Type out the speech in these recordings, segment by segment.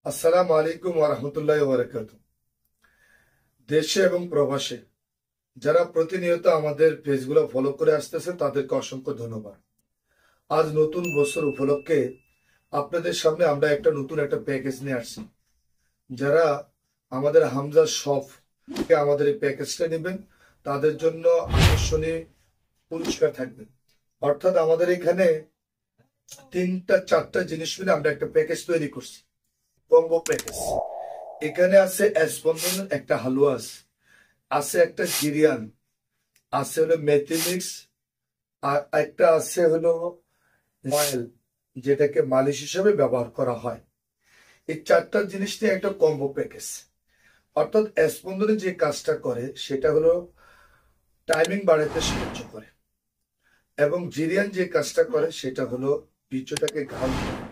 আসসালামু আলাইকুম ওয়া রাহমাতুল্লাহি ওয়া বারাকাতুহু। দেশে এবং প্রবাসে যারা প্রতিনিয়ত আমাদের পেজগুলো ফলো করে আসতেছে তাদেরকে অসংখ্য ধন্যবাদ। আজ নতুন বছর উপলক্ষে আপনাদের সামনে আমরা নতুন একটা প্যাকেজ নিয়ে আসছি। যারা আমাদের হামজা শপ থেকে আমাদের এই প্যাকেজটা নেবেন তাদের জন্য আকর্ষণীয় পুরস্কার থাকবে। অর্থাৎ আমাদের এখানে 3-4টা জিনিস মিলে আমরা একটা প্যাকেজ তৈরি করছি, কম্বো প্যাকেজ। এখানে আছে স্পন্দনের একটা হালুয়া, আছে একটা জিরিয়ান, আছে হলো মেথি মিক্স, আর একটা আছে হলো অয়েল, যেটাকে মালিশ হিসেবে ব্যবহার করা হয়। এই 4টা জিনিস নিয়ে একটা কম্বো প্যাকেজ। অর্থাৎ স্পন্দনে যে কাজটা করে সেটা হলো টাইমিং বাড়াতে সাহায্য করে, এবং জিরিয়ান যে কাজটা করে সেটা হলো বীর্যটাকে ঘাম করে।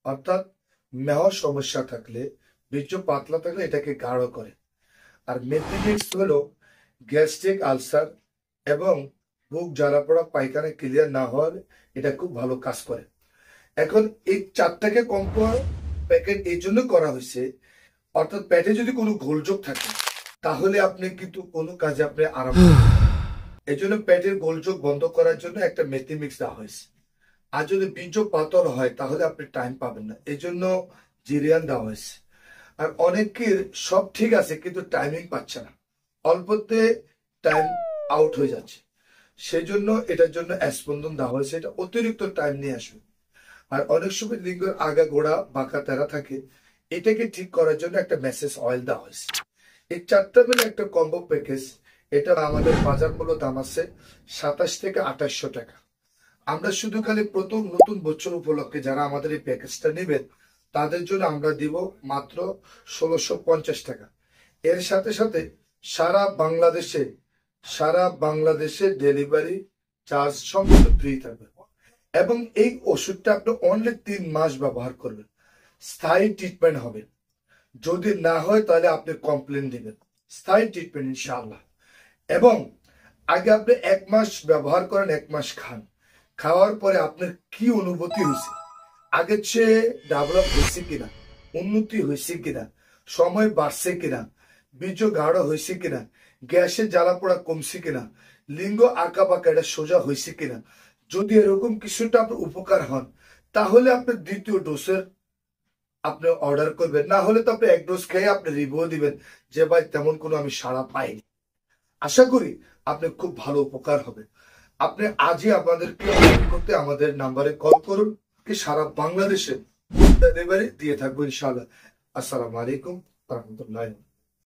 অর্থাৎ মেহ সমস্যা থাকলে, বীর্য পাতলা থাকলে এটাকে গাঢ় করে। আর মেথিমিক্স হলো গ্যাস্ট্রিক আলসার এবং বুক জ্বালা পোড়া পায়খানা ক্লিয়ার না হওয়ার এটা খুব ভালো কাজ করে। এখন এই 4টাকে কম্বো প্যাকেট এই জন্য করা হয়েছে, অর্থাৎ পেটে যদি কোনো গোলযোগ থাকে তাহলে আপনি কিন্তু কোনো কাজে আপনি আরাম পাবেন। এই জন্য পেটের গোলযোগ বন্ধ করার জন্য একটা মেথি মিক্স দেওয়া হয়েছে। আর যদি বীর্য পাতল হয় তাহলে আপনি টাইম পাবেন না, এই জন্য জিরিয়ান দেওয়া হয়েছে। আর অনেকের সব ঠিক আছে কিন্তু টাইমিং পাচ্ছে না, অল্পতে টাইম আউট হয়ে যাচ্ছে, সেই জন্য এটার জন্য স্পন্দন দেওয়া হয়েছে। এটা অতিরিক্ত টাইম নিয়ে আসবে। আর অনেক সময় লিঙ্গের আগা গোড়া বাঁকা তেরা থাকে, এটাকে ঠিক করার জন্য একটা মেসেজ অয়েল দেওয়া হয়েছে। এই 4টা মিলে একটা কম্বো প্যাকেজ। এটা আমাদের বাজার মূল্য দাম আছে 27 থেকে 2800 টাকা। আমরা শুধু খালি প্রথম নতুন বছর উপলক্ষে যারা আমাদের এই প্যাকেজটা নেবেন তাদের জন্য আমরা দিব মাত্র 1650 টাকা। এর সাথে সাথে সারা বাংলাদেশে ডেলিভারি চার্জ সম্পূর্ণ ফ্রি থাকবে। এবং এই ওষুধটা আপনি অনলি 3 মাস ব্যবহার করবেন, স্থায়ী ট্রিটমেন্ট হবে। যদি না হয় তাহলে আপনি কমপ্লেন দিবেন, স্থায়ী ট্রিটমেন্ট ইনশাআল্লাহ। এবং আগে আপনি 1 মাস ব্যবহার করেন, 1 মাস খান, খাওয়ার পরে আপনার কি অনুভূতি হয়েছে, আগের চেয়ে ডেভেলপ হয়েছে কিনা, উন্নতি হয়েছে কিনা, সময় বাড়ছে কিনা, বীর্য গাঢ় হয়েছে কিনা, গ্যাসের জ্বালা পোড়া কমছে কিনা, লিঙ্গ আঁকা বাঁকা এটা সোজা হয়েছে কিনা, যদি এরকম কিছুটা আপনার উপকার হন তাহলে আপনি দ্বিতীয় ডোজের আপনি অর্ডার করবেন। না হলে তো আপনি 1 ডোজ খেয়ে আপনি রিভিউ দিবেন যে ভাই তেমন কোনো আমি সাড়া পাইনি। আশা করি আপনি খুব ভালো উপকার হবে। আপনি আজই আপনাদেরকে করতে আমাদের নাম্বারে কল করুন, কি সারা বাংলাদেশে ডেলিভারি দিয়ে থাকবো ইনশাআল্লাহ। আসসালামু আলাইকুম ওয়া রাহমাতুল্লাহি।